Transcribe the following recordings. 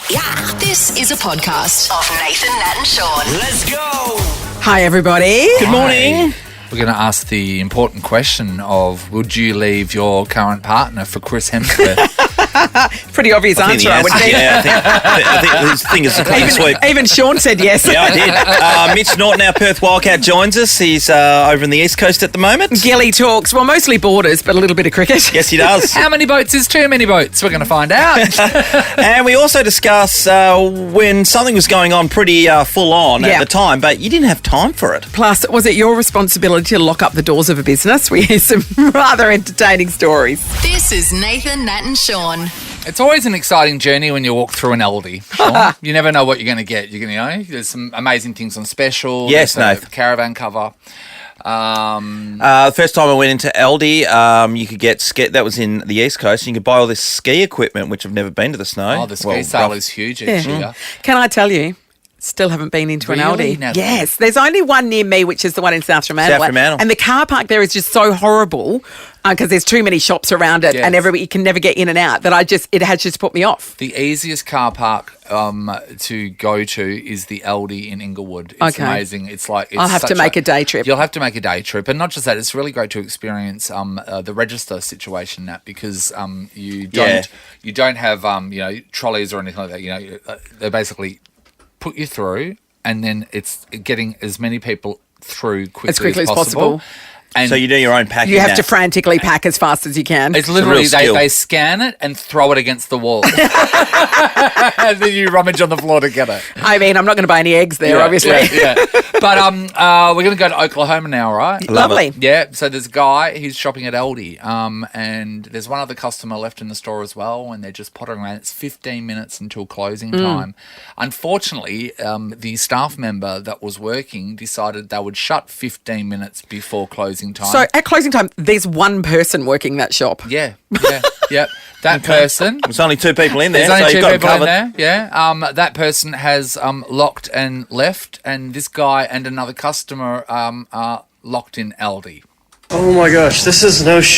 Yeah, this is a podcast of Nathan, Nat and Shaun. Let's go! Hi, everybody. Good morning. We're going to ask the important question of, would you leave your current partner for Chris Hemsworth? Pretty obvious answer, I would think. Yeah, I think his fingers are clean sweep. Even Shaun said yes. Yeah, I did. Mitch Norton, our Perth Wildcat, joins us. He's over in the East Coast at the moment. Gilly talks, well, mostly borders, but a little bit of cricket. Yes, he does. How many boats is too many boats? We're going to find out. And we also discuss when something was going on pretty full on at the time, but you didn't have time for it. Plus, was it your responsibility to lock up the doors of a business? We hear some rather entertaining stories. This is Nathan, Nat and Shaun. It's always an exciting journey when you walk through an Aldi, Shaun. You never know what you're going to get. You're going to, there's some amazing things on special. Yes, there's Nath. a caravan cover. The first time I went into Aldi, you could get that was in the East Coast. You could buy all this ski equipment, which I've never been to the snow. Oh, the ski sale is huge each year. Can I tell you? Still haven't been into an Really, Aldi. Natalie? Yes, there's only one near me, which is the one in South Fremantle. And the car park there is just so horrible because there's too many shops around it, and you can never get in and out. It has just put me off. The easiest car park to go to is the Aldi in Inglewood. It's amazing. I'll have to make a day trip. You'll have to make a day trip, and not just that. It's really great to experience the register situation, Nat, because you don't have trolleys or anything like that. They basically put you through, and then it's getting as many people through quickly as possible. And so you do your own packing. You have to frantically pack as fast as you can. It's literally they scan it and throw it against the wall. And then you rummage on the floor to get it. I mean, I'm not going to buy any eggs there, obviously. Yeah. But we're going to go to Oklahoma now, right? Lovely. Yeah, so there's a guy, he's shopping at Aldi, and there's one other customer left in the store as well, and they're just pottering around. It's 15 minutes until closing time. Unfortunately, the staff member that was working decided they would shut 15 minutes before closing time. So at closing time, there's one person working that shop. Yeah. That person. There's only two people in there, There's only so two you've got people it in covered. there. Yeah. That person has locked and left, and this guy and another customer are locked in Aldi. Oh my gosh, this is no shit.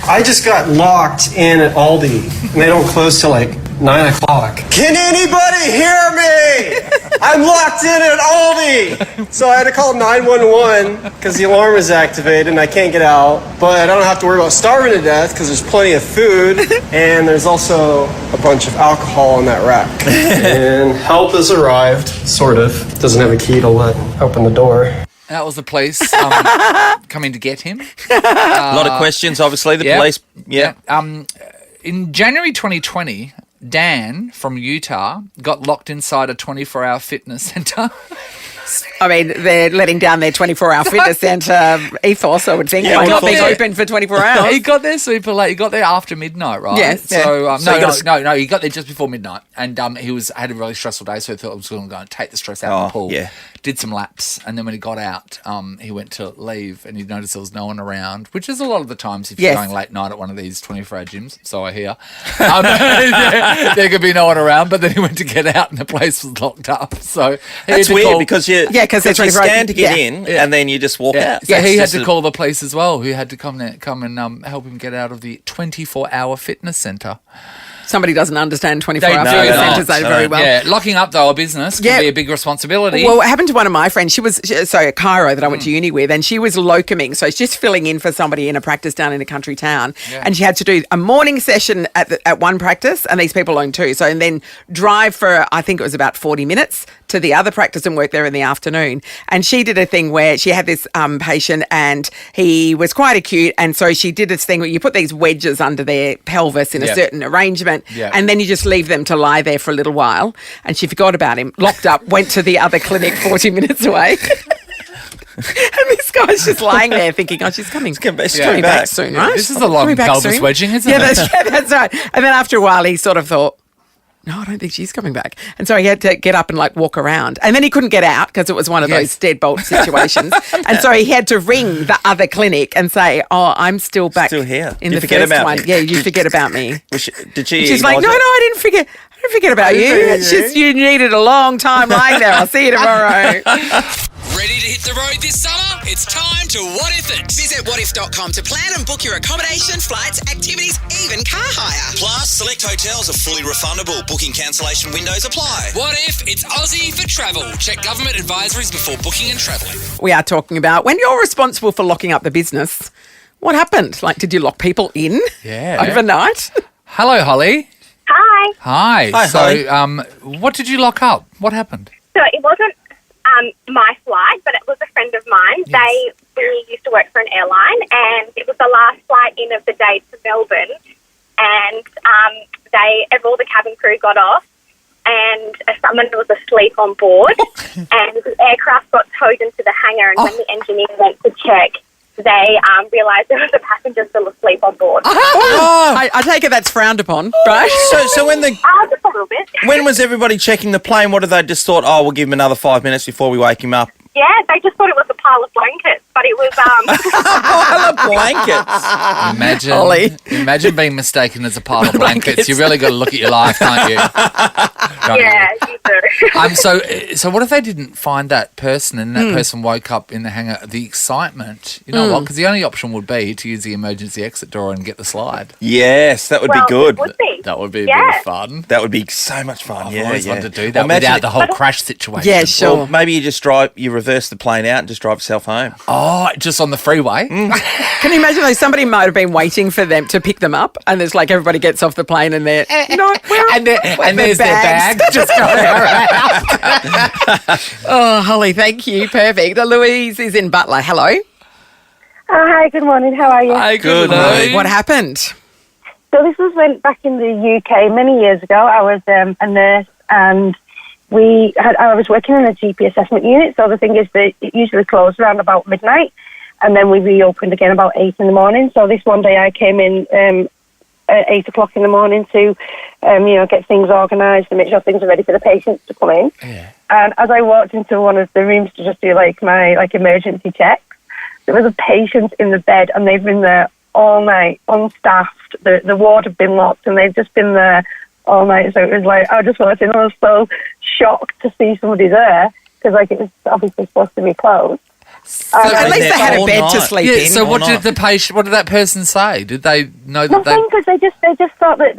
I just got locked in at Aldi, and they don't close till like 9 o'clock. Can anybody hear me? I'm locked in at Aldi. So I had to call 911 because the alarm is activated and I can't get out. But I don't have to worry about starving to death because there's plenty of food, and there's also a bunch of alcohol on that rack. And help has arrived, sort of. Doesn't have a key to open the door. That was the police coming to get him. A lot of questions, obviously. The police. Yeah. In January 2020, Dan from Utah got locked inside a 24-hour fitness centre. I mean, they're letting down their 24-hour fitness centre ethos, I would think, by not being open for 24 hours. He got there super late. He got there after midnight, right? Yes. So, So he got there just before midnight. And he had a really stressful day, so he thought he was going to go and take the stress out of the pool. Yeah. Did some laps. And then when he got out, he went to leave and he noticed there was no one around, which is a lot of the times if you're going late night at one of these 24-hour gyms. So I hear. There could be no one around, but then he went to get out and the place was locked up. So that's weird because you scan to get in and then you just walk out. So he had to call the police as well, who had to come and help him get out of the 24-hour fitness centre. Somebody doesn't understand 24-hour fitness centres very well. Yeah, locking up, though, a business can be a big responsibility. Well, it happened to one of my friends. She was, Cairo, that I went to uni with, and she was locuming. So she's just filling in for somebody in a practice down in a country town. Yeah. And she had to do a morning session at one practice, and these people own two. So, and then drive for, I think it was about 40 minutes to the other practice and work there in the afternoon. And she did a thing where she had this patient and he was quite acute. And so she did this thing where you put these wedges under their pelvis in a certain arrangement. Yeah. And then you just leave them to lie there for a little while. And she forgot about him, locked up, went to the other clinic 40 minutes away. And this guy's just lying there thinking, she's coming back soon, right? This is a long pelvis wedging, isn't it? That's right. And then after a while, he sort of thought, no, I don't think she's coming back. And so he had to get up and walk around. And then he couldn't get out because it was one of those deadbolt situations. And so he had to ring the other clinic and say, I'm still back here. In the first one. Yeah, you forget about me. Did she? She's like, no, I didn't forget. I didn't forget about you. It's just you needed a long time lying there. I'll see you tomorrow. Ready to hit the road this summer? It's time to What If It. Visit whatif.com to plan and book your accommodation, flights, activities, even car hire. Plus, select hotels are fully refundable. Booking cancellation windows apply. What if it's Aussie for travel? Check government advisories before booking and travelling. We are talking about when you're responsible for locking up the business. What happened? Like, did you lock people in overnight? Hello, Holly. Hi. Hi. Hi, so, Holly. what did you lock up? What happened? So it wasn't my flight, but it was a friend of mine. Yes. We used to work for an airline, and it was the last flight in of the day to Melbourne. And all the cabin crew got off, and someone was asleep on board, and the aircraft got towed into the hangar. And when the engineer went to check, they realised there was a passenger still asleep on board. I take it that's frowned upon, right? So when Just a little bit. when was everybody checking the plane? What did they just thought? Oh, we'll give him another 5 minutes before we wake him up. Yeah, they just thought it was a pile of blankets, but it was Pile of blankets. Holly. Imagine being mistaken as a pile of blankets. You really got to look at your life, don't you? yeah, you do. So what if they didn't find that person and that person woke up in the hangar? The excitement, you know what? Because the only option would be to use the emergency exit door and get the slide. Yes, that would be good. It would be. That would be a bit of fun. That would be so much fun. I've always wanted to do that Imagine without the whole crash situation. Yeah, sure. Or maybe you reverse the plane out and just drive yourself home. Oh, just on the freeway? Can you imagine though, somebody might have been waiting for them to pick them up, and there's like everybody gets off the plane and they're, and there's their bag just going around. Oh, Holly, thank you. Perfect. Louise is in Butler. Hello. Hi, good morning. How are you? Hey, Good, Louise. What happened? So this was when back in the UK many years ago. I was a nurse, and I was working in a GP assessment unit. So the thing is, that it usually closed around about midnight, and then we reopened again about 8 in the morning. So this one day I came in at 8 o'clock in the morning to, get things organised and make sure things are ready for the patients to come in. Yeah. And as I walked into one of the rooms to just do my emergency checks, there was a patient in the bed, and they've been there all night, unstaffed. The ward had been locked, and they've just been there all night. So it was like, I just wanted to, I was so shocked to see somebody there, because it was obviously supposed to be closed. At least they had a all bed to night. sleep Yeah, in. so what did that person say? Did they know that Nothing, because they just thought that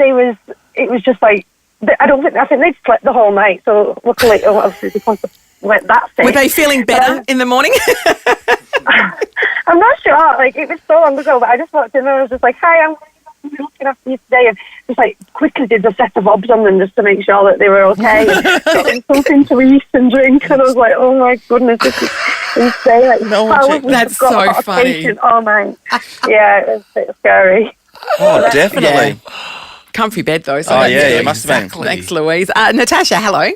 it was just like, I think they'd slept the whole night. So luckily, obviously, they went that stage. Were they feeling better in the morning? I'm not sure. It was so long ago, but I just walked in and I was just like, "Hi, I'm looking after you today," and just quickly did a set of obs on them just to make sure that they were okay, and got them something to eat and drink. And I was like, "Oh my goodness, this is insane!" That's so funny. All night. Yeah, it was a bit scary. Oh, definitely. Comfy bed though. So Oh, that's yeah, good. it must have been. Exactly. Thanks, Louise. Natasha, hello.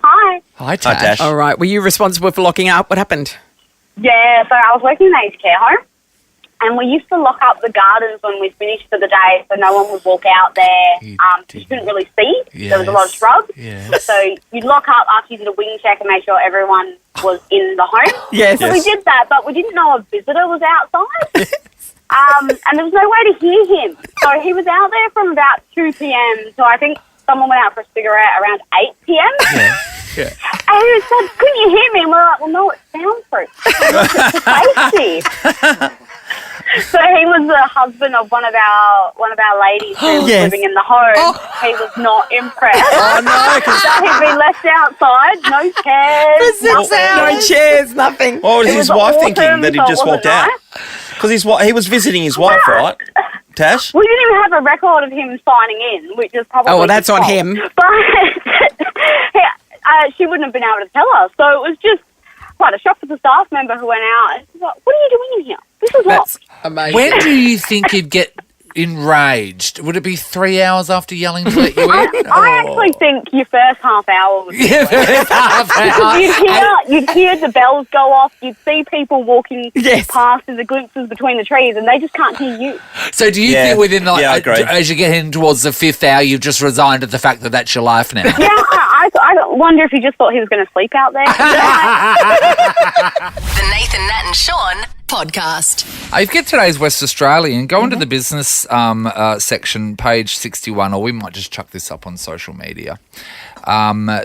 Hi. Hi, Tash. Tash. All right. Were you responsible for locking up? What happened? Yeah, so I was working in an aged care home, and we used to lock up the gardens when we finished for the day, so no one would walk out there. You couldn't really see. Yes. There was a lot of shrubs. Yes. So you'd lock up after you did a wing check and make sure everyone was in the home. Yes. So we did that, but we didn't know a visitor was outside. And there was no way to hear him. So he was out there from about 2 p.m. So I think someone went out for a cigarette around 8 p.m. Yeah. And he said, "Couldn't you hear me?" And we're like, "Well, no, it's soundproof. It's safety." So he was the husband of one of our ladies who was Yes. living in the home. He was not impressed. Oh, no. So he'd been left outside, no chairs, nothing. No chairs, nothing. What was It his was wife autumn, thinking that he so it just walked wasn't out? nice. Because he was visiting his wife, right? Tash? We didn't even have a record of him signing in, which is probably Oh, well, that's his on fault. him. But she wouldn't have been able to tell us. So it was just quite a shock for the staff member who went out. And she's like, "What are you doing in here? This is That's locked." amazing. When do you think you'd get enraged? Would it be 3 hours after yelling to let you in? I actually think your first half hour was Yeah, half hour. You'd hear the bells go off. You'd see people walking Yes. past in the glimpses between the trees, and they just can't hear you. So do you Yeah. think within Yeah, I agree. as you get in towards the 5th hour, you've just resigned to the fact that that's your life now? Yeah, I I wonder if he just thought he was going to sleep out there. The Nathan, Nat and Shaun podcast. If you get today's West Australian, go into the business section, page 61, or we might just chuck this up on social media.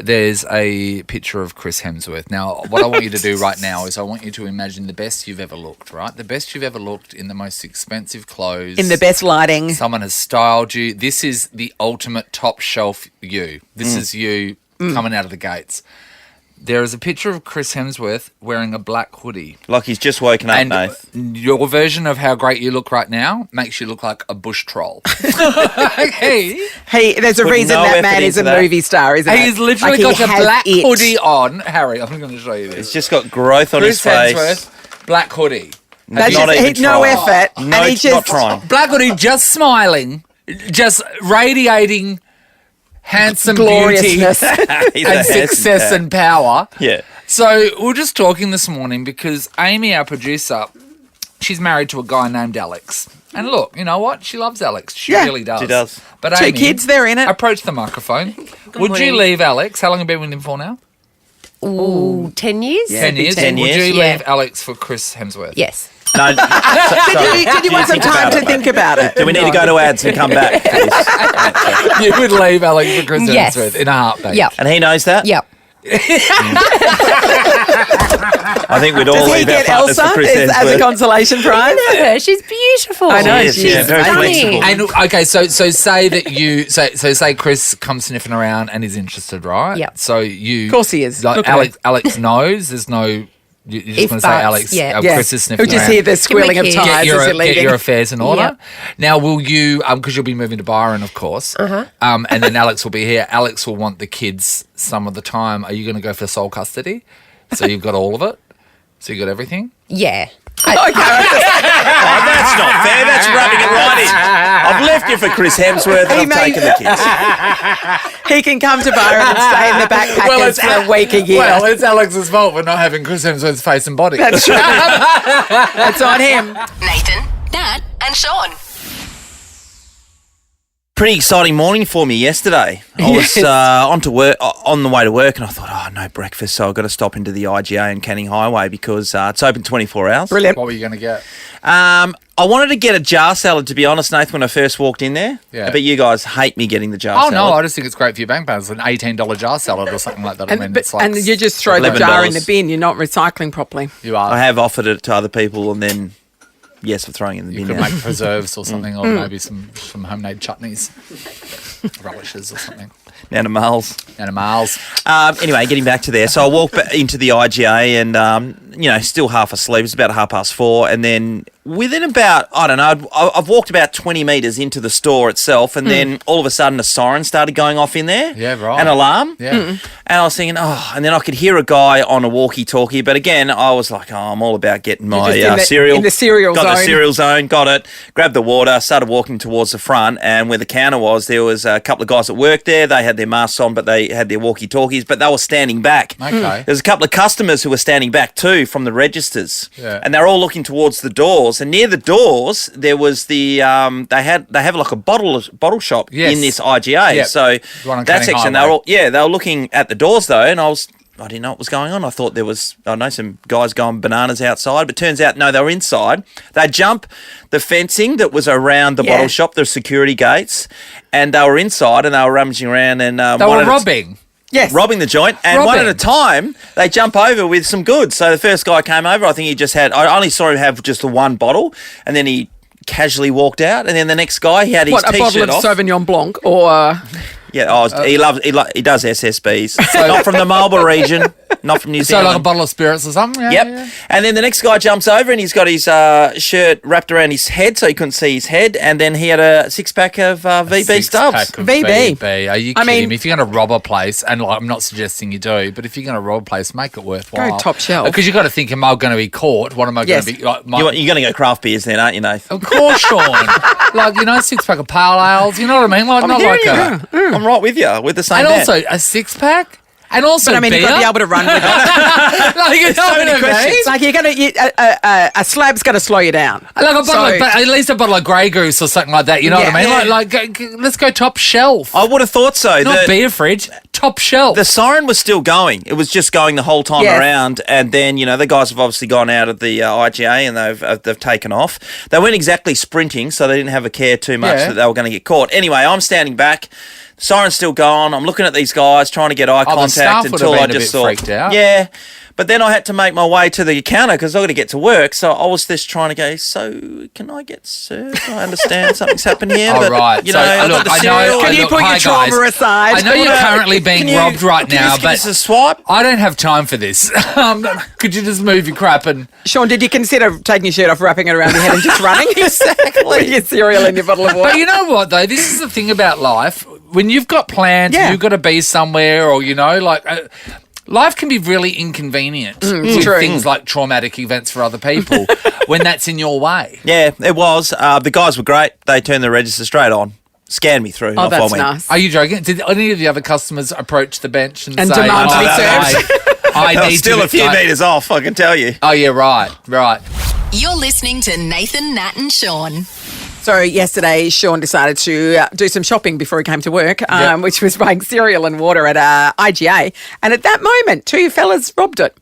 There's a picture of Chris Hemsworth. Now, what I want you to do right now is I want you to imagine the best you've ever looked, right? The best you've ever looked in the most expensive clothes. In the best lighting. Someone has styled you. This is the ultimate top shelf you. This is you coming out of the gates. There is a picture of Chris Hemsworth wearing a black hoodie. Like he's just woken up, And Nath. your version of how great you look right now makes you look like a bush troll. Hey, There's a Put reason no that effort man is a into that. movie star, isn't it? he's literally Like, he got a has black it. hoodie on. Harry, I'm going to show you He's this. just got growth on Chris his face. Hemsworth, black hoodie. That's Not just, even no trying. effort. No, and he it's just, not trying. Black hoodie, just smiling, just radiating handsome beauty gloriousness. He's a and handsome success cat. and power. Yeah. So we were just talking this morning because Amy, our producer, she's married to a guy named Alex. And look, you know what? She loves Alex. She Yeah. really does. She does. But 2 Amy, kids, they're in it. approach the microphone. Would morning. you leave Alex? How long have you been with him for now? Ooh, 10 years? 10 years. 10 Would years. you Yeah. leave Alex for Chris Hemsworth? Yes. No, Did you want some time to think about it? Do we need to go to ads and come back for this? You would leave Alex for Chris Yes. Hemsworth in a heartbeat. Yep. And he knows that? Yep. I think we'd all Does he leave our get partners Elsa for Chris as a Hemsworth. consolation prize? Her, she's beautiful. I know, She is, yeah, very stunning. flexible. And okay, so say that you so say Chris comes sniffing around and is interested, right? Yep. So you, Of course he is. Like, Look at Alex knows. There's no. You're just If going to say buts, Alex. yeah. Chris is sniffing We'll just around. hear the squealing of keys. tires Get as your, you're leaving. get your affairs in order. Yep. Now, will you? Because you'll be moving to Byron, of course. And then Alex will be here. Alex will want the kids some of the time. Are you going to go for sole custody? So you've got all of it. So you got everything. Yeah. Oh, that's not fair. That's rubbing it right in. I've left you for Chris Hemsworth and I've taken the kids. He can come to Byron and stay in the backpackers for a week a year. Well, it's Alex's fault for not having Chris Hemsworth's face and body. That's true. That's on him. Nathan, Nat and Shaun. Pretty exciting morning for me yesterday. I was on the way to work and I thought, oh, no breakfast, so I've got to stop into the IGA and Canning Highway because it's open 24 hours. Brilliant. What were you going to get? I wanted to get a jar salad, to be honest, Nathan, when I first walked in there. Yeah. But you guys hate me getting the jar Oh, salad. no, I just think it's great for your bank balance. An $18 jar salad or something like that. I mean, it's like And you just throw the $11. jar in the bin. You're not recycling properly. you are. I have offered it to other people and then, yes, for throwing it in the You bin could now. make preserves or something, or maybe some homemade chutneys, relishes or something. Down to Marls. Animals. Anyway, getting back to there. So I walked into the IGA and, still half asleep. It's about 4:30. And then within about, I don't know, I've walked about 20 metres into the store itself. And then all of a sudden a siren started going off in there. Yeah, right. An alarm. Yeah. And I was thinking, and then I could hear a guy on a walkie-talkie. But again, I was like, I'm all about getting my just in the- cereal. in the cereal got the zone. cereal zone, got it, grabbed the water, started walking towards the front. And where the counter was, there was a couple of guys that worked there. They had their masks on, but they had their walkie-talkies, but they were standing back. Okay. There's a couple of customers who were standing back too from the registers. Yeah. And they're all looking towards the doors. And near the doors, there was the they have like a bottle shop Yes. in this IGA. Yep. So The one on that Canning section, Highway. they were looking at the doors though, and I didn't know what was going on. I thought there was, some guys going bananas outside, but turns out, no, they were inside. They jump the fencing that was around the bottle shop, the security gates, and they were inside and they were rummaging around and They were robbing. Yes. robbing the joint, and one at a time, they jump over with some goods. So the first guy came over, I think he just had, I only saw him have just the one bottle, and then he casually walked out, and then the next guy, he had his What, a bottle T-shirt of off. Sauvignon Blanc or... Yeah, he does SSBs. Not from the Marlborough region, not from New So Zealand. like a bottle of spirits or something? Yeah, Yep. yeah. And then the next guy jumps over and he's got his shirt wrapped around his head so he couldn't see his head. And then he had a six-pack of VB stubs. Six-pack of VB. VB. Are you I kidding mean- me? If you're going to rob a place, and I'm not suggesting you do, but if you're going to rob a place, make it worthwhile. Go top shelf. Because you've got to think, am I going to be caught? What am I Yes. going to be? Like, You're going to go craft beers then, aren't you, Nath? of course, Shaun. Six-pack of pale ales. You know what I mean? Like, not like a... I'm right with you, with the same And man. also a six-pack. And also But I mean, beer. you've got to be able to run with it. Like, you know so what many I mean? questions. It's like a slab's going to slow you down. Like a bottle So- of, at least a bottle of Grey Goose or something like that. You know what I mean? Yeah. Let's go top shelf. I would have thought so. Not beer fridge. top shelf. The siren was still going. It was just going the whole time around. And then, the guys have obviously gone out of the IGA and they've taken off. They weren't exactly sprinting, so they didn't have a care too much that they were going to get caught. Anyway, I'm standing back. Siren's still going. I'm looking at these guys, trying to get eye contact until I just thought, freaked out. Yeah. But then I had to make my way to the counter because I got to get to work. So I was just trying to go, so can I get served? I understand something's happened here. All but, right. You know, So, look, I know. Can you put your trauma aside? I know you're currently being robbed right now, give us a swipe? I don't have time for this. Could you just move your crap and... Shaun, did you consider taking your shirt off, wrapping it around your head and just running? Exactly. With your cereal and your bottle of water. But you know what, though? This is the thing about life. When you've got plans, you've got to be somewhere or, life can be really inconvenient with things like traumatic events for other people when that's in your way. Yeah, it was. The guys were great. They turned the register straight on. Scanned me through. Oh, that's nice. Are you joking? Did any of the other customers approach the bench and say, demand to be served? I need still a few metres off, I can tell you. Oh, yeah, right. You're listening to Nathan, Nat and Shaun. So yesterday, Shaun decided to do some shopping before he came to work, which was buying cereal and water at IGA. And at that moment, two fellas robbed it.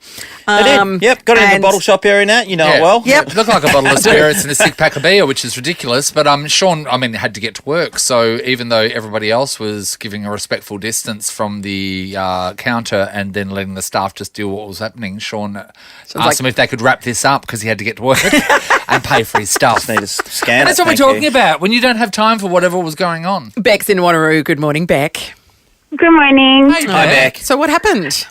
They did. Yep, got it in the bottle shop area now. You know it well. Yep. It looked like a bottle of spirits and a sick pack of beer, which is ridiculous. But Shaun, had to get to work. So even though everybody else was giving a respectful distance from the counter and then letting the staff just deal with what was happening, Shaun asked them if they could wrap this up because he had to get to work and pay for his stuff. Just need to scan and that's what we're talking about when you don't have time for whatever was going on. Beck's in Wanneroo. Good morning, Beck. Good morning. Hi, Beck. So what happened?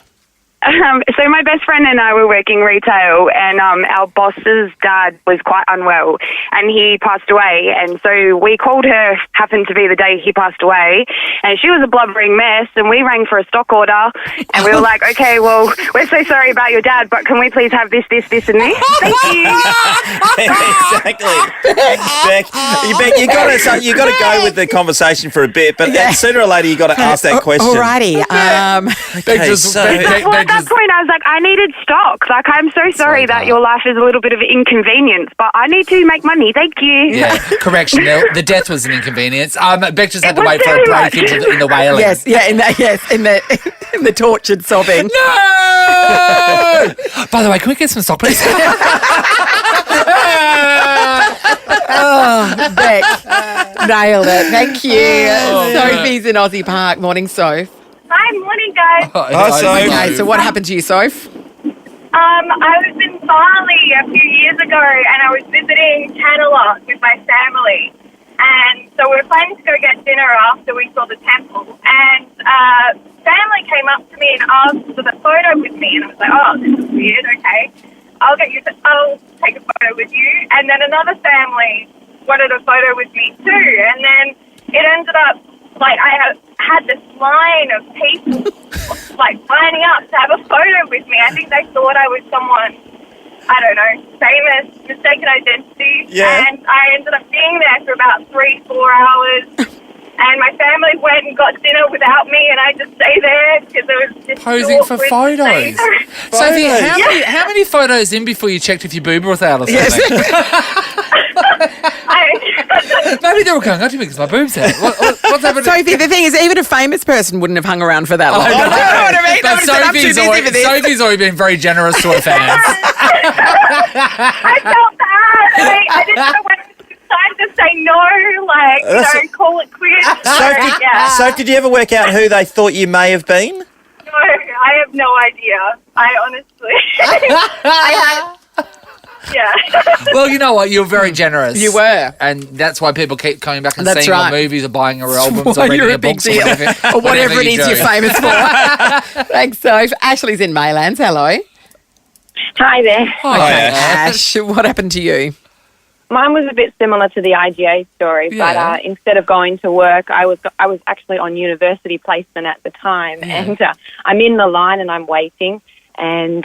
So my best friend and I were working retail, and our boss's dad was quite unwell, and he passed away. And so we called her, happened to be the day he passed away, and she was a blubbering mess, and we rang for a stock order, and we were like, okay, well, we're so sorry about your dad, but can we please have this, and this? Thank you. Exactly. Beck, you got to go with the conversation for a bit, but sooner or later you got to ask that question. Alrighty. At that point, I was like, I needed stock. Like, I'm so sorry that your life is a little bit of an inconvenience, but I need to make money. Thank you. Yeah, correction. The death was an inconvenience. Beck just had to wait for a break in the wailing. Yes, in the tortured sobbing. No! By the way, can we get some stock, please? Beck, nailed it. Thank you. Sophie's in Aussie Park. Morning, Soph. Hi, morning, guys. Hi, Soph. Okay, so what happened to you, Soph? I was in Bali a few years ago, and I was visiting Canada with my family. And so we were planning to go get dinner after we saw the temple. And family came up to me and asked for the photo with me. And I was like, oh, this is weird. Okay, I'll take a photo with you. And then another family wanted a photo with me too. And then it ended up like I had this line of people like lining up to have a photo with me. I think they thought I was someone, I don't know, famous, mistaken identity. Yeah. And I ended up being there for about 3-4 hours. And my family went and got dinner without me, and I just stayed there because it was just posing for photos. Sophie, how many photos in before you checked if your boob was out or something? Maybe they were going, I do because my boob's out. What's happening? Sophie, the thing is, even a famous person wouldn't have hung around for that long. You know what I mean? But Sophie's always been very generous to her fans. I felt bad. I didn't know when it was time to say no, call it quits. So did you ever work out who they thought you may have been? No, I have no idea. I honestly... Yeah. Well, you know what? You're very generous. You were. And that's why people keep coming back and That's seeing right. your movies or buying your albums or reading You're your a big books deal. Or whatever it is you're famous for. Thanks, Soph. Ashley's in Maylands. Hello. Hi there. Okay, Ash. What happened to you? Mine was a bit similar to the IGA story, but instead of going to work, I was actually on university placement at the time, and I'm in the line and I'm waiting, and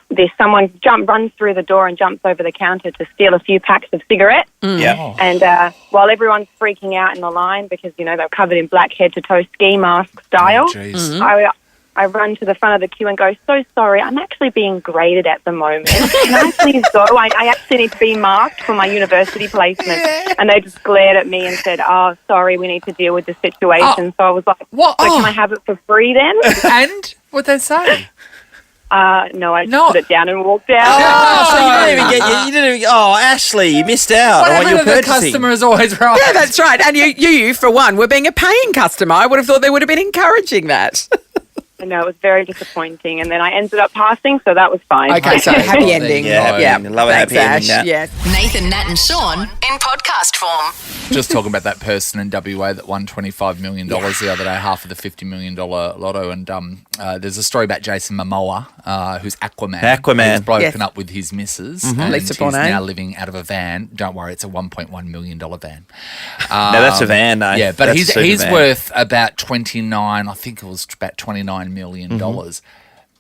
there's someone runs through the door and jumps over the counter to steal a few packs of cigarettes. Yeah. And while everyone's freaking out in the line because, you know, they're covered in black head-to-toe ski mask style, I run to the front of the queue and go, so sorry, I'm actually being graded at the moment. Can I please go? I actually need to be marked for my university placement. And they just glared at me and said, oh, sorry, we need to deal with the situation. So I was like, what? So can I have it for free then? And what'd they say? No, I just put it down and walked out. Oh, so you didn't even get you didn't even, oh, Ashley, you missed out What on what happened you're to the purchasing. customer is always right. Yeah, that's right. And you, for one, were being a paying customer. I would have thought they would have been encouraging that. No, it was very disappointing. And then I ended up passing, so that was fine. Okay, so happy ending. Yeah, happy ending. Love a Thanks, happy ending. Ash. That. Yes. Nathan, Nat and Shaun in podcast form. Just talking about that person in WA that won $25 million the other day, half of the $50 million lotto. And there's a story about Jason Momoa, who's Aquaman. Aquaman. He's broken up with his missus. And Lisa he's Bonet. now living out of a van. Don't worry, it's a $1.1 million van. No, that's a van, though. Yeah, but That's a he's super van. worth about about $29 million.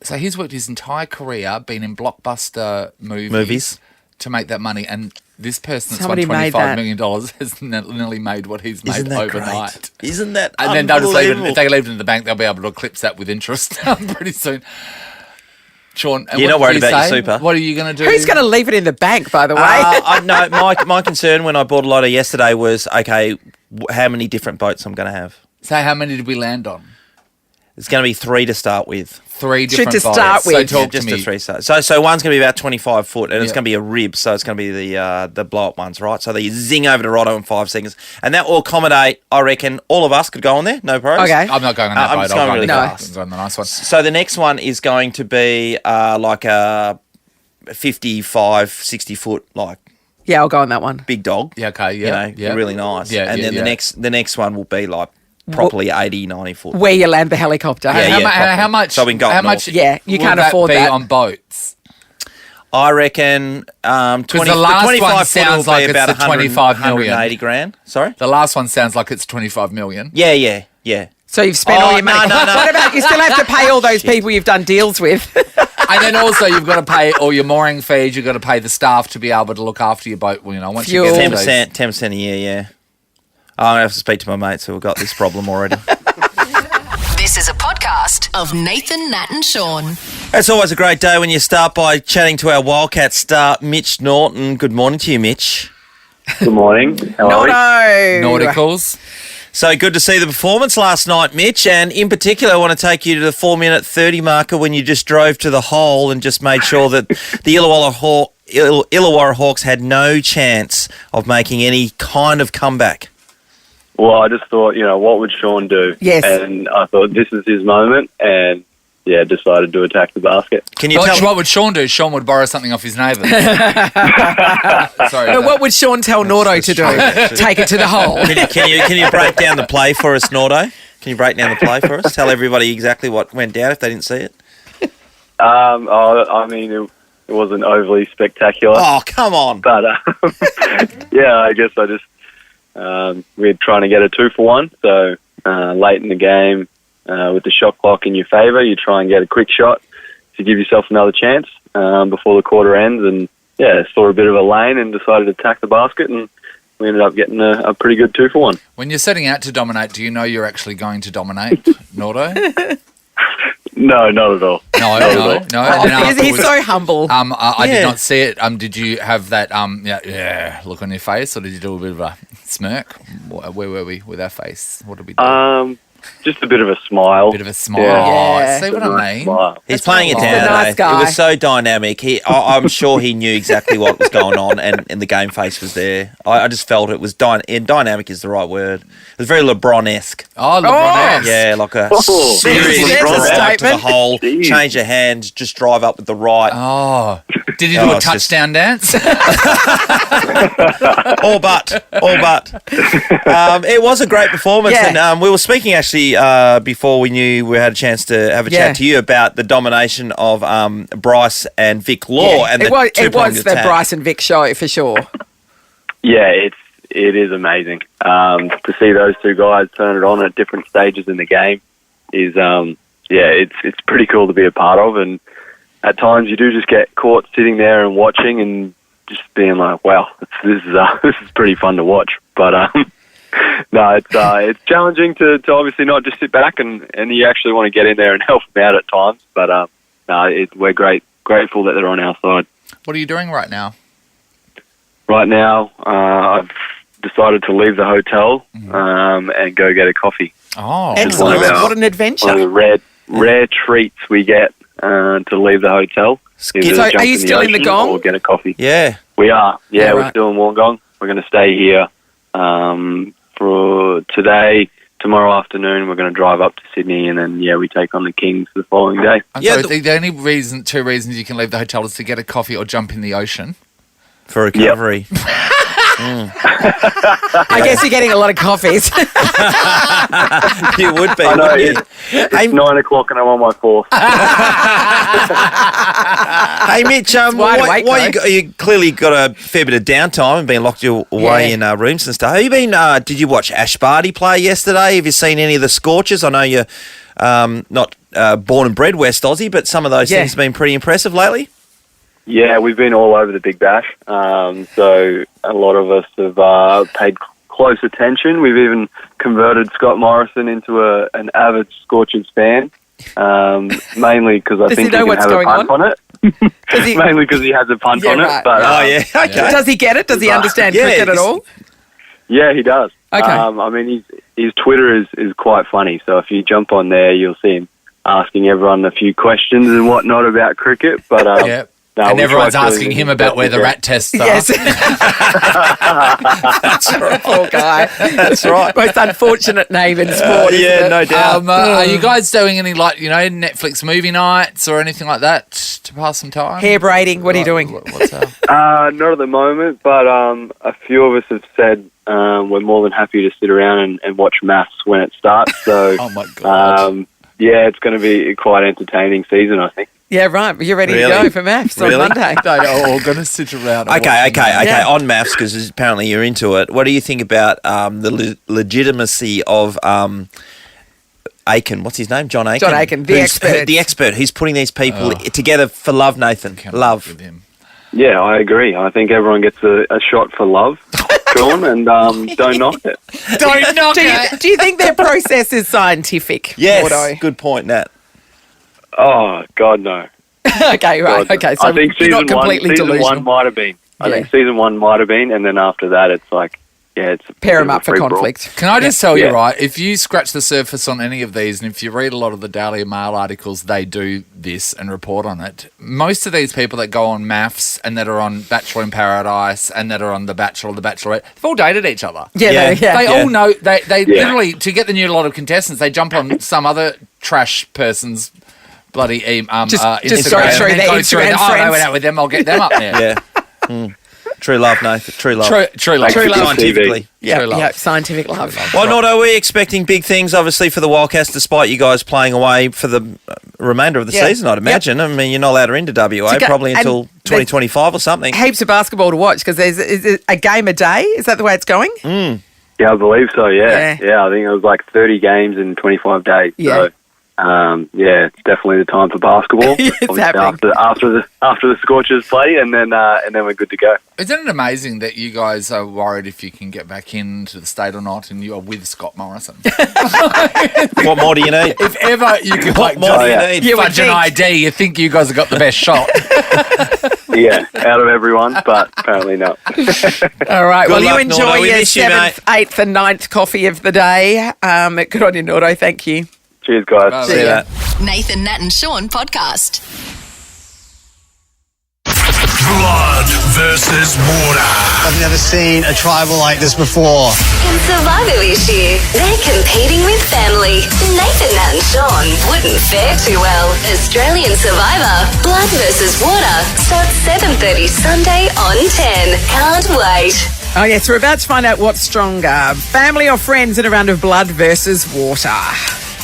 So he's worked his entire career, been in blockbuster movies to make that money, and this person that's Somebody won made $25 that. million has nearly made what he's Isn't made that overnight. great? Isn't that And then they'll just leave it, unbelievable? if they leave it in the bank, they'll be able to eclipse that with interest pretty soon. Sean, You're not worried about your super? What are you going to do? Who's going to leave it in the bank, by the way? No, my concern when I bought a lotto yesterday was, okay, how many different boats I'm going to have? So how many did we land on? It's going to be 3 to start with. 3 different to boats. start with. So talk Just to me. a 3 start. So one's going to be about 25 foot, and it's Yeah. going to be a rib, so it's going to be the blow up ones, right? So they zing over to Roto in 5 seconds, and that will accommodate. I reckon all of us could go on there, no pros. Okay. I'm not going on that I'm boat. just I'll going go really on the fast. I'm going on the nice one. So the next one is going to be like a 55, 60 foot, like Yeah, I'll go on that one. big dog. Yeah, okay, yeah. You know, really nice. Yeah, and yeah, then yeah. the next one will be like properly 80, 90 foot. Where you land the helicopter. Yeah, How much? So we can go how up much? north. Yeah, you will can't that afford be that. on boats. I reckon 20, the last 25 one foot sounds will like be it's about the 25 million. 180 grand. Sorry? The last one sounds like it's 25 million. Yeah. So you've spent all your money. No. What about you still have to pay all those people you've done deals with? And then also you've got to pay all your mooring fees. You've got to pay the staff to be able to look after your boat. Well, once Fuel. you get all those. 10% a year, yeah. I'm going to have to speak to my mates who have got this problem already. This is a podcast of Nathan, Nat and Shaun. It's always a great day when you start by chatting to our Wildcat star, Mitch Norton. Good morning to you, Mitch. Good morning. How are we? Nauticals. So good to see the performance last night, Mitch, and in particular I want to take you to the 4-minute 30 marker when you just drove to the hole and just made sure that the Illawarra Hawks had no chance of making any kind of comeback. Well, I just thought, what would Shaun do? Yes. And I thought this is his moment, and decided to attack the basket. Can you tell? What would Shaun do? Shaun would borrow something off his neighbours. Sorry. But what would Shaun tell Nordo to do? Take it to the hole. Can you break down the play for us, Nordo? Can you break down the play for us? Tell everybody exactly what went down if they didn't see it. It wasn't overly spectacular. Oh, come on. But, I guess I just... we're trying to get a 2-for-1, so late in the game, with the shot clock in your favour, you try and get a quick shot to give yourself another chance before the quarter ends, and saw a bit of a lane and decided to attack the basket, and we ended up getting a pretty good 2-for-1. When you're setting out to dominate, do you know you're actually going to dominate, Nordo? No, not at all. No. He's so humble. I did not see it. Did you have that look on your face, or did you do a bit of a smirk? Where were we with our face? What did we do? Just a bit of a smile. Bit of a smile. Yeah. See what I mean? Smile. He's playing it He's down. a nice guy. It was so dynamic. I'm sure he knew exactly what was going on, and the game face was there. I just felt it was dynamic is the right word. It was very LeBron-esque. Oh, LeBron. Yeah, like a Oh, serious there's a drive to the statement. hole, Jeez. change your hands, just drive up with the right. Oh. Did you do a it's just- touchdown dance? All but. It was a great performance, Yeah. and we were speaking actually before we knew we had a chance to have a chat to you about the domination of Bryce and Vic Law and it the was two-pronged the attack. Bryce and Vic show for sure. Yeah, it is amazing to see those two guys turn it on at different stages in the game. It's pretty cool to be a part of, and at times you do just get caught sitting there and watching and just being like, wow, this is pretty fun to watch. But No, it's challenging to obviously not just sit back and you actually want to get in there and help them out at times. But we're grateful that they're on our side. What are you doing right now? Right now, I've decided to leave the hotel and go get a coffee. Oh, excellent! What an adventure! One of the rare treats we get to leave the hotel. So, are you still in the Gong? Or get a coffee. Yeah, we are. Yeah, we're right. still in Wollongong. We're going to stay here for today. Tomorrow afternoon, we're going to drive up to Sydney, and then we take on the Kings the following day. So the only two reasons you can leave the hotel is to get a coffee or jump in the ocean for recovery. Yep. I guess you're getting a lot of coffees. You would be. I know. It's 9 o'clock and I'm on my fourth. Hey, Mitch, you clearly got a fair bit of downtime and been locked away in rooms and stuff. Have you been? Did you watch Ash Barty play yesterday? Have you seen any of the Scorchers? I know you're not born and bred West Aussie, but some of those things have been pretty impressive lately. Yeah, we've been all over the Big Bash. So a lot of us have paid close attention. We've even converted Scott Morrison into an avid Scorchers fan, mainly because I think he can have a punt on it. Mainly because he has a punt on it. But, okay. Does he get it? Does he understand cricket at all? Yeah, he does. Okay. I mean, his Twitter is quite funny. So if you jump on there, you'll see him asking everyone a few questions and whatnot about cricket. But no, and everyone's asking him about where the rat tests are. Yes. That's right. Poor guy. That's right. Most unfortunate name in sport. Yeah, no doubt. Are you guys doing any Netflix movie nights or anything like that to pass some time? Hair braiding. What are you doing? What's that? Not at the moment, but a few of us have said we're more than happy to sit around and watch maths when it starts. So, oh my God. It's going to be quite entertaining season, I think. Yeah, right. You're ready to go for maths on Monday. They're all going to sit around. Okay. On maths, because apparently you're into it. What do you think about the legitimacy of Aiken? What's his name? John Aiken. John Aiken, the expert. The expert. He's putting these people together for love, Nathan. Love. With him. Yeah, I agree. I think everyone gets a shot for love, Shaun, and don't knock it. Don't knock it. Do you think their process is scientific? Yes. Mordo? Good point, Nat. Oh, God, no. Okay, right. God, okay, so I think you're not completely delusional. Season 1 might have been. I think season 1 might have been, and then after that, it's like, it's pair them up for conflict. Can I just tell you, right, if you scratch the surface on any of these, and if you read a lot of the Daily Mail articles, they do this and report on it. Most of these people that go on maths and that are on Bachelor in Paradise and that are on The Bachelor or The Bachelorette, they've all dated each other. They all know, they literally, to get the new lot of contestants, they jump on some other trash person's bloody Instagram. Just go through their Instagram friends. I went out with them, I'll get them up there. True love, Nathan. True love. True love. Scientifically. Yeah, scientific love. Well, Nordo, we're expecting big things, obviously, for the Wildcats, despite you guys playing away for the remainder of the season, I'd imagine. I mean, you're not allowed into WA probably until 2025 or something. Heaps of basketball to watch because there's a game a day. Is that the way it's going? Yeah, I believe so, yeah. I think it was like 30 games in 25 days. Yeah. So, it's definitely the time for basketball. It's happening. After the Scorchers play, and then we're good to go. Isn't it amazing that you guys are worried if you can get back into the state or not, and you are with Scott Morrison? What more do you need? If ever you could What more do you need? fudge an ID, you think you guys have got the best shot. Yeah, out of everyone, but apparently not. All right. Good Well, you luck, enjoy Nordo. We your miss you, 7th, 8th and 9th coffee of the day. Good on you, Nordo. Thank you. Cheers, guys. See ya. Nathan, Nat and Shaun podcast. Blood versus water. I've never seen a tribal like this before. In Survivor this year, they're competing with family. Nathan, Nat and Shaun wouldn't fare too well. Australian Survivor, Blood versus Water, starts 7:30 Sunday on 10. Can't wait. Oh, yes. We're about to find out what's stronger, family or friends in a round of blood versus water.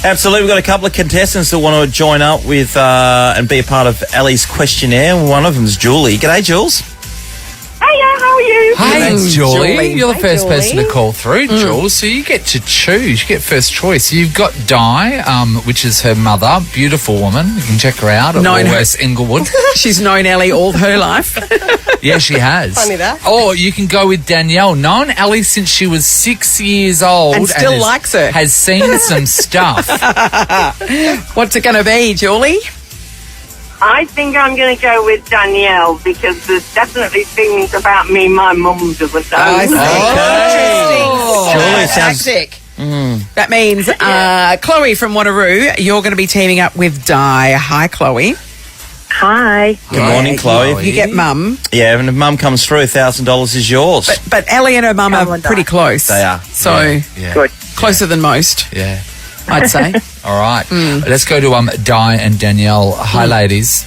Absolutely. We've got a couple of contestants that want to join up with and be a part of Ellie's questionnaire. One of them's Julie. G'day, Jules. Hiya, how are you? Hey, Julie. You're the first Julie. person to call through, Jules. So you get to choose. You get first choice. You've got Di, which is her mother. Beautiful woman. You can check her out at Woolworths Inglewood. She's known Ellie all her life. Yeah, she has. Funny that. Or you can go with Danielle. Known Ellie since she was 6 years old. And still likes her. Has seen some stuff. What's it going to be, Julie? I think I'm going to go with Danielle because there's definitely things about me my mum doesn't know. Julie sounds... Tactic. That means Chloe from Wanneroo, you're going to be teaming up with Di. Hi, Chloe. Hi. Good morning, Chloe. You get Mum. Yeah, and if Mum comes through, $1,000 is yours. But Ellie and her mum are pretty close. They are. So, closer than most, Yeah. I'd say. All right. Let's go to Di and Danielle. Hi, ladies.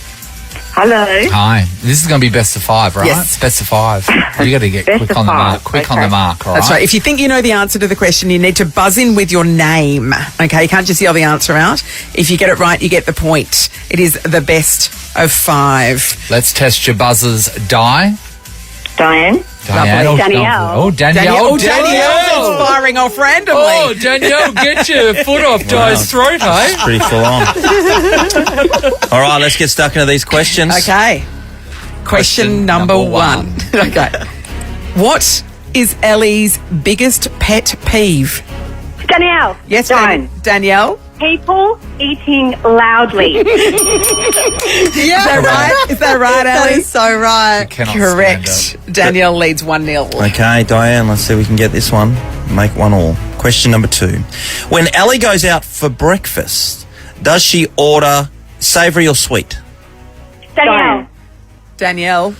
Hello. Hi. This is going to be best of 5, right? Yes. Best of 5. You got to get Best quick of on the five. mark. Quick on the mark, all right? That's right. If you think you know the answer to the question, you need to buzz in with your name. Okay, you can't just yell the answer out. If you get it right, you get the point. It is the best of 5. Let's test your buzzers. Di. Diane. Diane. Lovely. Danielle. Oh, Danielle. Danielle's firing off randomly. Oh, Danielle, get your foot off Di's throat, hey? Pretty full on. All right, let's get stuck into these questions. Okay. Question number 1. Okay. What is Ellie's biggest pet peeve? Danielle. Yes, Diane. Danielle? People eating loudly. Is that right? Is that right, That Ellie? is so right. Cannot Correct. stand Danielle leads 1-0. Okay, Diane, let's see if we can get this one. Make 1-1. Question number 2. When Ellie goes out for breakfast, does she order savoury or sweet? Danielle. Danielle?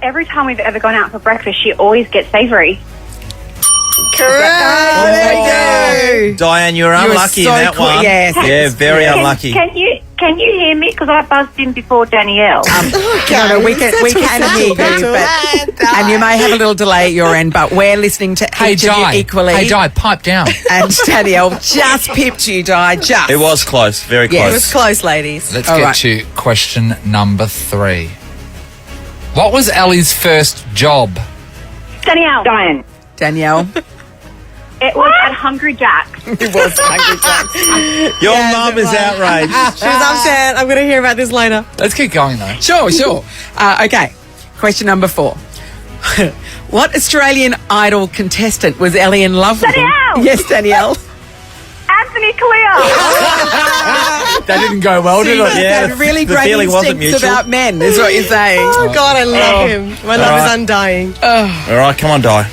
Every time we've ever gone out for breakfast, she always gets savoury. Correct. Diane, you're You were unlucky so in that quick. one. Yes. Yeah, very unlucky. Can you hear me? Because I buzzed in before Danielle. No, we can hear you, and you may have a little delay at your end, but we're listening to Hey, each of you Di. equally. Hey, Di, pipe down. And Danielle just pipped you, Di. Just. It was close, very Yeah, close. It was close, ladies. Let's All get right. to question number 3. What was Ellie's first job? Danielle. Diane. Danielle. It was at Hungry Jack's. It was Hungry Jack's. Your mum is outraged. She was upset. I'm going to hear about this later. Let's keep going, though. Sure. Okay. Question number 4. What Australian Idol contestant was Ellie in love with? Danielle! Yes, Danielle. Anthony Clear. That didn't go well, did it? Yeah, Had really the great feeling wasn't instincts mutual. about men, is what you're saying. Oh, God, I love him. My love right. is undying. All right, come on, Di.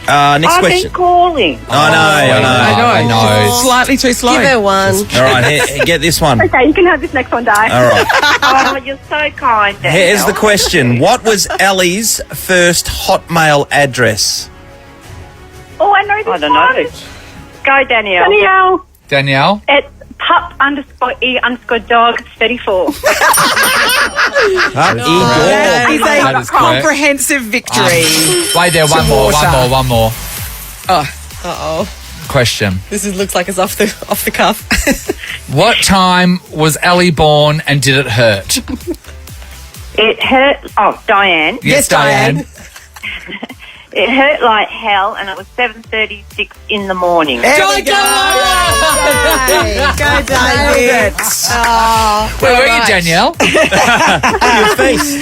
Next I've question. been calling. I know. Slightly too slow. Give her one. All right, here, get this one. Okay, you can have this next one, Di. All right. Oh, you're so kind, Danielle. Here's the question. What was Ellie's first Hotmail address? Oh, I know this one. Go, Danielle. Danielle? It's pup_e_dog34. That is That a is correct. comprehensive victory. Wait there, one more. Uh-oh. Question. Looks like it's off the cuff. What time was Ellie born and did it hurt? It hurt. Oh, Diane. Yes, Diane. It hurt like hell, and it was 7:36 in the morning. There we go. Go, David. Where were you, Danielle? Your face.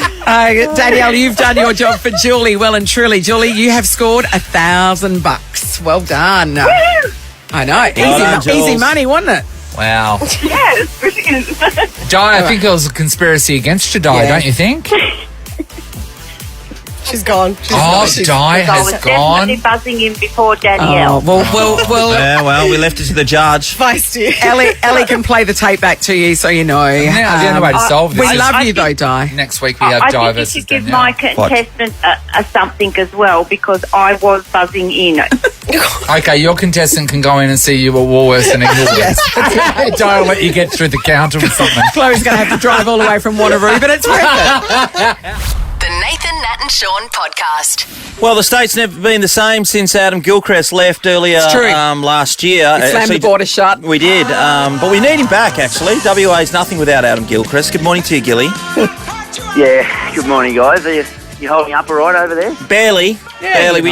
Danielle, you've done your job for Julie well and truly. Julie, you have scored $1,000. Well done. I know. done, Easy Jules. money, wasn't it? Wow. Yes, brilliant. Di, I think there was a conspiracy against you, Di, Yeah. don't you think? She's gone. Di I was has gone. definitely buzzing in before Danielle. Well, Yeah, well, we left it to the judge. Feisty. Ellie can play the tape back to you so you know. Now, the only way to solve this We is love you though, Di. next week we have I Di think you versus should give Danielle. my contestant a something as well, because I was buzzing in. Okay, your contestant can go in and see you at Woolworths and ignore it. Di will let you get through the counter or something. Chloe's going to have to drive all the way from Wanneroo, but it's worth it. The Nathan, Nat and Shaun podcast. Well, the state's never been the same since Adam Gilchrist left earlier It's true. last year. It slammed Actually, the border shut. We did, but we need him back, actually. WA's nothing without Adam Gilchrist. Good morning to you, Gilly. Yeah, good morning, guys. Are you holding up all right over there? Barely. Barely. We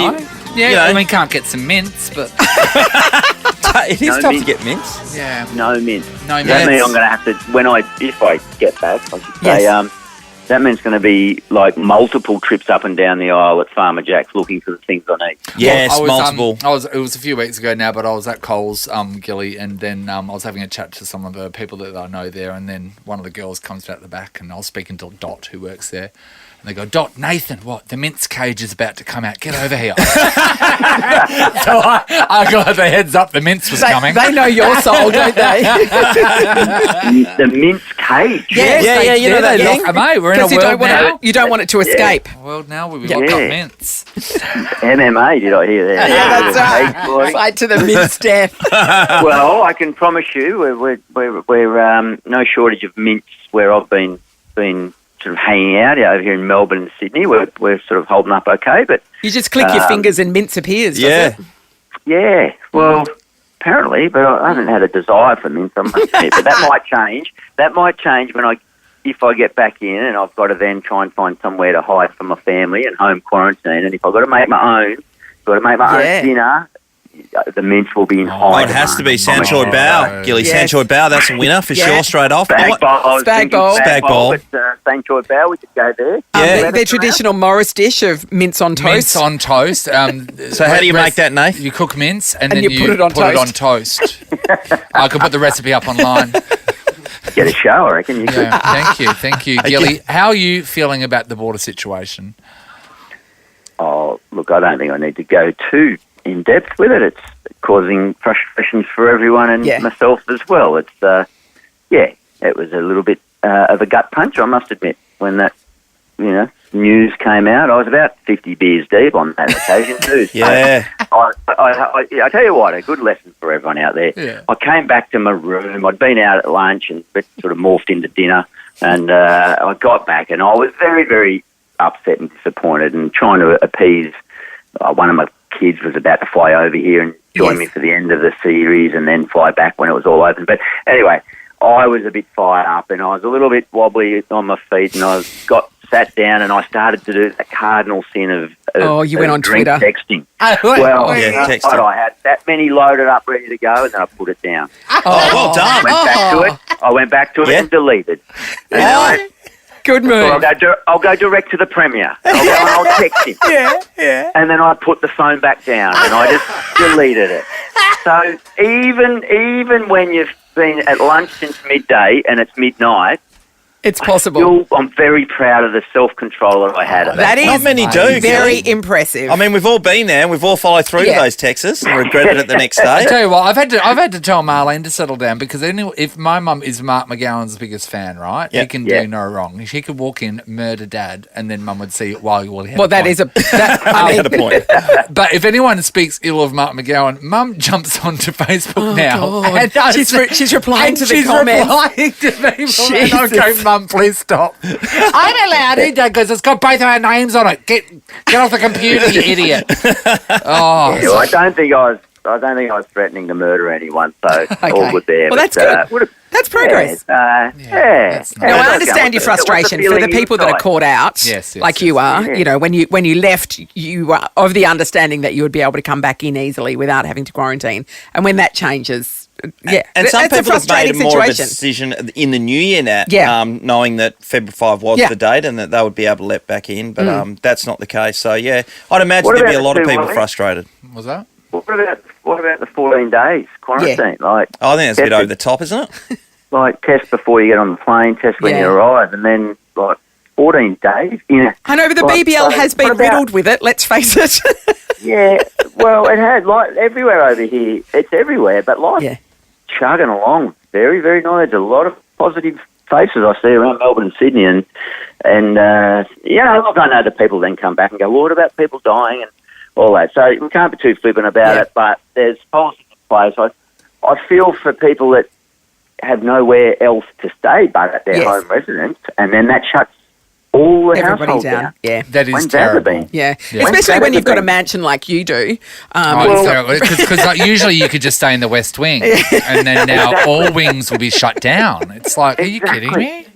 can't get some mints, but It is No tough mint. to get mints. yeah. No mint. No That means mints. I'm going to have to, if I get back, I should say, Yes. that means going to be like multiple trips up and down the aisle at Farmer Jack's looking for the things I need. Yes, Well, multiple. It was a few weeks ago now, but I was at Coles, Gilly, and then I was having a chat to some of the people that I know there, and then one of the girls comes out the back, and I was speaking to Dot, who works there. And they go, Dot, Nathan, what? The mince cage is about to come out. Get over here. So I got the heads up. The mince was coming. They know your soul, don't they? The mince cage. Yes, Yeah, you know that They thing? lock 'em, mate. We're in a 'Cause world now. you don't want it to escape. World now where we've Yeah. got Yeah. mince. MMA, did I hear that? Yeah, that's right. Hey, boy. Fight to the mince death. Well, I can promise you, we're no shortage of mints where I've been sort of hanging out over here in Melbourne and Sydney. We're sort of holding up okay, but You just click your fingers and mince appears, does Yeah. it? yeah, well, apparently, but I haven't had a desire for mints. I must admit, but that might change. That might change if I get back in and I've got to then try and find somewhere to hide from my family and home quarantine. And if I've got to make my own dinner, the mints will be in Oh, high it has to be demand. Sanchoy Bao. Gilly, Yes. Sanchoy Bao, that's a winner for sure, straight off. Spag bowl. I was Spag thinking bowl. Spag bowl. But Sanchoy Bao, we could go there. Yeah. Their traditional Morris dish of mince on toast. Mince on toast. So how do you make that, Nath? You cook mince and And then you put it on toast. I could put the recipe up online. Get a show, I reckon. You could. Yeah, thank you, Gilly. How are you feeling about the border situation? Oh, look, I don't think I need to go too in depth with it. It's causing frustrations for everyone and myself as well. It's, it was a little bit of a gut punch, I must admit, when that, news came out. I was about 50 beers deep on that occasion too. So Yeah. I tell you what, a good lesson for everyone out there. Yeah. I came back to my room. I'd been out at lunch and it sort of morphed into dinner. And I got back and I was very, very upset and disappointed and trying to appease. One of my kids was about to fly over here and join me for the end of the series and then fly back when it was all open. But anyway, I was a bit fired up and I was a little bit wobbly on my feet and I sat down and I started to do the cardinal sin of you went on drink Twitter. texting. Texting. I had that many loaded up, ready to go, and then I put it down. Oh, well done. I went back to it and deleted. And Good move. So I'll go direct to the Premier. I'll go and I'll text him. Yeah. And then I put the phone back down and I just deleted it. So even when you've been at lunch since midday and it's midnight, it's possible. I'm very proud of the self-control that I had. That is Not many do. very Gilly. impressive. I mean, we've all been there and we've all followed through to those texts and regretted it the next day. I tell you what, I've had to tell Marlene to settle down because if my mum is Mark McGowan's biggest fan, right? He can do no wrong. She could walk in, murder Dad, and then Mum would see it while he had well, a that point. is I had a point. But if anyone speaks ill of Mark McGowan, Mum jumps onto Facebook now. God. And She's replying to the she's comments. replying to people. And I Jesus. go, Mum, please stop. I'm allowed it, Dad goes, it's got both our names on it. Get off the computer, you idiot. Oh, Yeah, well, I don't think I was threatening to murder anyone, so all good there. Well, that's good. That's progress. No, I understand your frustration for the people that are caught out, you are. Yeah. You know, when you left, you were of the understanding that you would be able to come back in easily without having to quarantine. And when that changes, And some that's a people have made frustrating more of a situation. decision in the new year now, knowing that February 5 was Yeah. the date and that they would be able to let back in, but that's not the case. So, I'd imagine What there'd be a about lot of the people 2 frustrated. was that? What about the 14 days quarantine? Like, I think that's a bit over the top, isn't it? Like, test before you get on the plane, test when you arrive, and then, 14 days. I know, but the BBL has been riddled with it, let's face it. Yeah, well, it has, everywhere over here. It's everywhere, but chugging along. Very, very nice. A lot of positive faces I see around Melbourne and Sydney. And look, I know that people then come back and go, well, what about people dying and all that? So we can't be too flippant about it, but there's policies in place. I feel for people that have nowhere else to stay but at their home residence, and then that shuts all the Everybody household down. Yeah. That is When's terrible. that been? Yeah, When's especially that when you've got a been? mansion like you do. Because usually you could just stay in the West Wing, and then now all wings will be shut down. It's like, are you kidding me?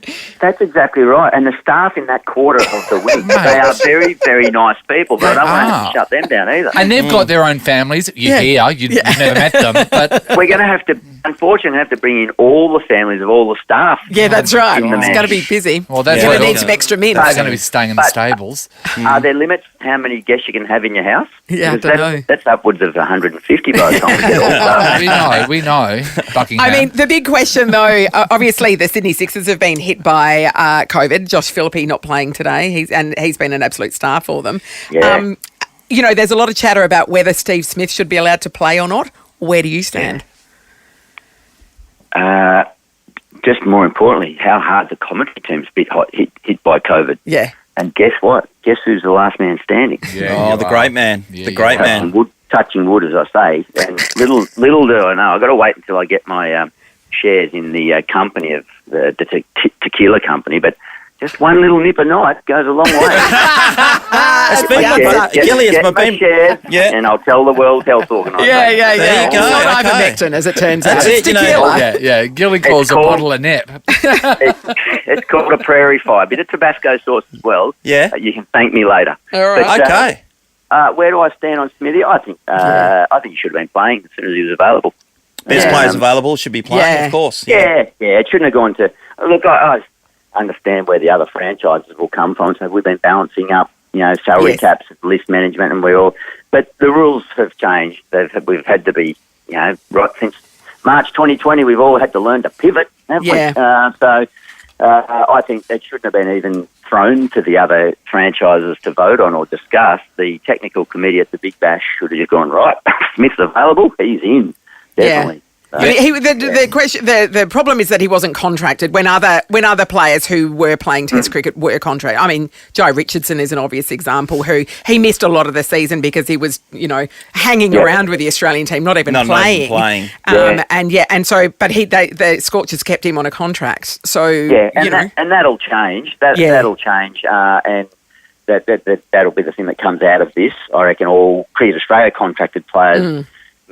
That's exactly right. And the staff in that quarter of the week, they are very, very nice people, but I don't want to shut them down either. And they've got their own families. You've never met them, but we're going to have to, unfortunately, bring in all the families of all the staff. Yeah, that's right. It's going to be busy. Well, that's going to need some extra mints. They're going to be staying in the stables. Are there limits to how many guests you can have in your house? Yeah, I don't know. That's upwards of 150 by the time we get all done. We know. Buckingham. I mean, the big question, though, obviously the Sydney Sixers have been hit by COVID. Josh Philippe not playing today. He's been an absolute star for them. Yeah. There's a lot of chatter about whether Steve Smith should be allowed to play or not. Where do you stand? Just more importantly, how hard the commentary team's been hit by COVID. Yeah. And guess what? Guess who's the last man standing? Yeah, the great man. The great man. Touching wood, as I say. And little do I know, I've got to wait until I get my shares in the company of the tequila company, but just one little nip a night goes a long way. And I'll tell the World Health Organisation. Yeah. There you go. It's not ivermectin, as it turns out. That's It's it, tequila. Gilly calls a bottle a nip. It's called a prairie fire. Bit of Tabasco sauce as well. Yeah. You can thank me later. All right. Okay. Where do I stand on Smithy? I think he should have been playing as soon as he was available. Best players available should be playing, of course. Yeah. It shouldn't have gone to... Look, I understand where the other franchises will come from. So we've been balancing up, salary caps, list management, and but the rules have changed. We've had to be, right since March 2020, we've all had to learn to pivot, haven't we? So I think that shouldn't have been even thrown to the other franchises to vote on or discuss. The technical committee at the Big Bash should have just gone, right, Smith's available, he's in, definitely. The problem is that he wasn't contracted when other players who were playing Test cricket were contracted. I mean, Joe Richardson is an obvious example who he missed a lot of the season because he was, hanging around with the Australian team, not even playing. The Scorchers kept him on a contract. So and that'll change. That'll change, and that'll be the thing that comes out of this. I reckon all Cricket Australia contracted players.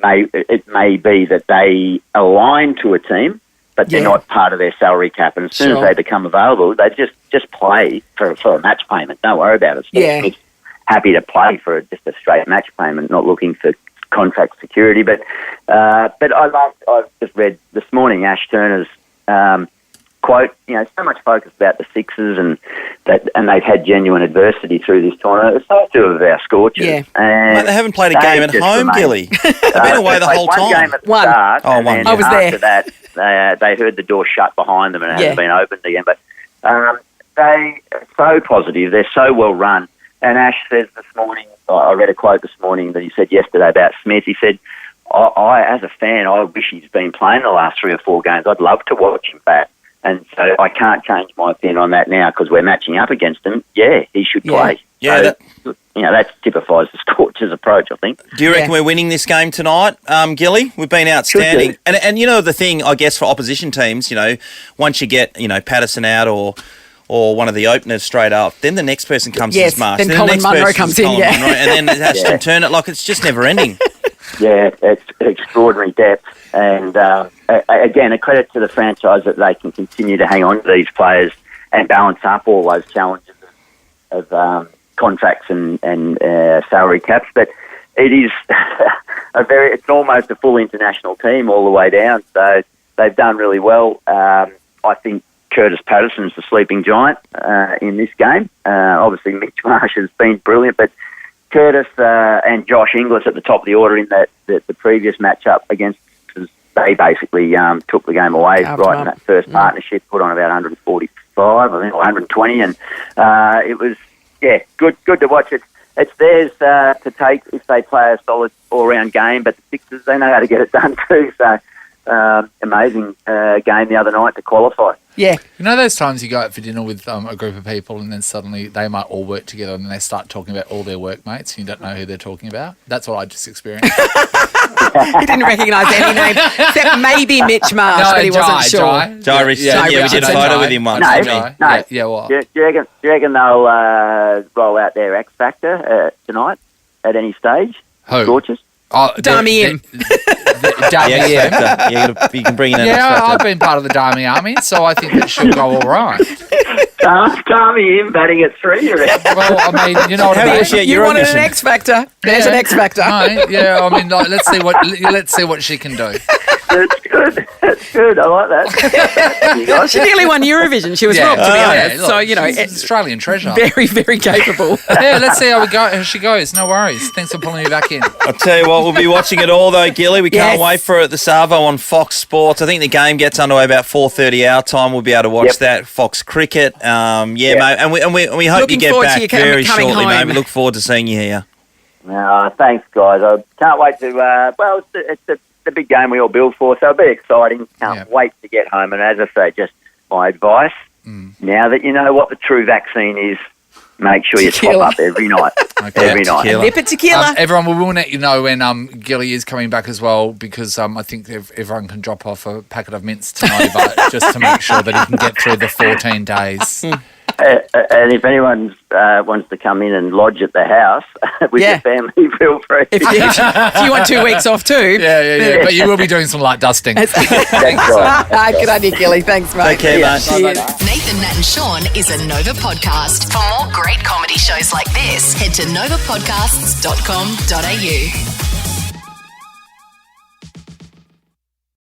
It may be that they align to a team, but they're not part of their salary cap. And as soon as they become available, they just play for a match payment. Don't worry about it. It's happy to play for just a straight match payment, not looking for contract security. But I've just read this morning Ash Turner's quote. So much focus about the Sixers and they've had genuine adversity through this tournament. So too of our Scorchers. Yeah. And they haven't played a game at home, Gilly. They've been away the whole time. One game at the start. One. I was after that, they heard the door shut behind them and it hasn't been opened again. But they are so positive. They're so well run. And Ash says this morning, I read a quote this morning that he said yesterday about Smith. He said, I as a fan, I wish he's been playing the last 3 or 4 games. I'd love to watch him back. And so I can't change my opinion on that now because we're matching up against him. Yeah, he should play. Yeah. So, that typifies the Scorchers' approach, I think. Do you reckon we're winning this game tonight, Gilly? We've been outstanding. And the thing, I guess, for opposition teams, once you get, Patterson out or one of the openers straight up, then the next person comes in Marks. Then Colin Munro comes in, Munro, and then Ashton Turner. Like, it's just never ending. Yeah, it's extraordinary depth. And again, a credit to the franchise that they can continue to hang on to these players and balance up all those challenges of contracts and salary caps. But it is it's almost a full international team all the way down. So they've done really well. I think Curtis Patterson's the sleeping giant in this game. Obviously, Mitch Marsh has been brilliant, but Curtis and Josh Inglis at the top of the order in the previous matchup against. They basically took the game away right in that first partnership, put on about 145, I think, or 120, and it was good to watch. It's theirs to take if they play a solid all-round game, but the Sixers, they know how to get it done too. So amazing game the other night to qualify. Yeah. Those times you go out for dinner with a group of people and then suddenly they might all work together and then they start talking about all their workmates and you don't know who they're talking about? That's what I just experienced. He didn't recognise any name except maybe Mitch Marsh, but he wasn't sure. Jai Richardson, we did a photo with him once. No. Yeah, what? Do you reckon they'll roll out their X Factor tonight at any stage? Who? Scorchers? Darmy M. Darmy M. Yeah, you can bring in an X Yeah, Factor. I've been part of the Darmy Army, so I think that she'll go all right. Darmy in batting at 3. Well, I mean, you know what I mean. You wanted an X Factor. There's an X Factor. No, yeah, I mean, like, let's see what she can do. That's good. That's good. I like that. She nearly won Eurovision. She was robbed, to be honest. Look, So, you know, she's an Australian treasure. very, very capable. Yeah, let's see how she goes. No worries. Thanks for pulling me back in. I'll tell you what, we'll be watching it all though, Gilly. We can't Yes. wait for it. The Savo on Fox Sports. I think the game gets underway about 4:30 our time. We'll be able to watch that. Fox Cricket. Mate, and we hope Looking you get forward to back you very coming shortly, mate. home. We look forward to seeing you here. Thanks, guys. I can't wait to. It's the big game we all build for, so it'll be exciting. Can't wait to get home. And as I say, just my advice: now that you know what the true vaccine is, make sure you top up every night. Every night. Nip it tequila. Everyone, we will let you know when Gilly is coming back as well, because I think everyone can drop off a packet of mints to Nova just to make sure that he can get through the 14 days. And if anyone wants to come in and lodge at the house with your family, feel free. If you want 2 weeks off too. Yeah. But you will be doing some light dusting. Thanks, guys. Good idea, Gilly. Thanks, mate. Take care, mate. Cheers. Nathan, Nat and Shaun is a Nova podcast. For more great comedy shows like this, head to novapodcasts.com.au.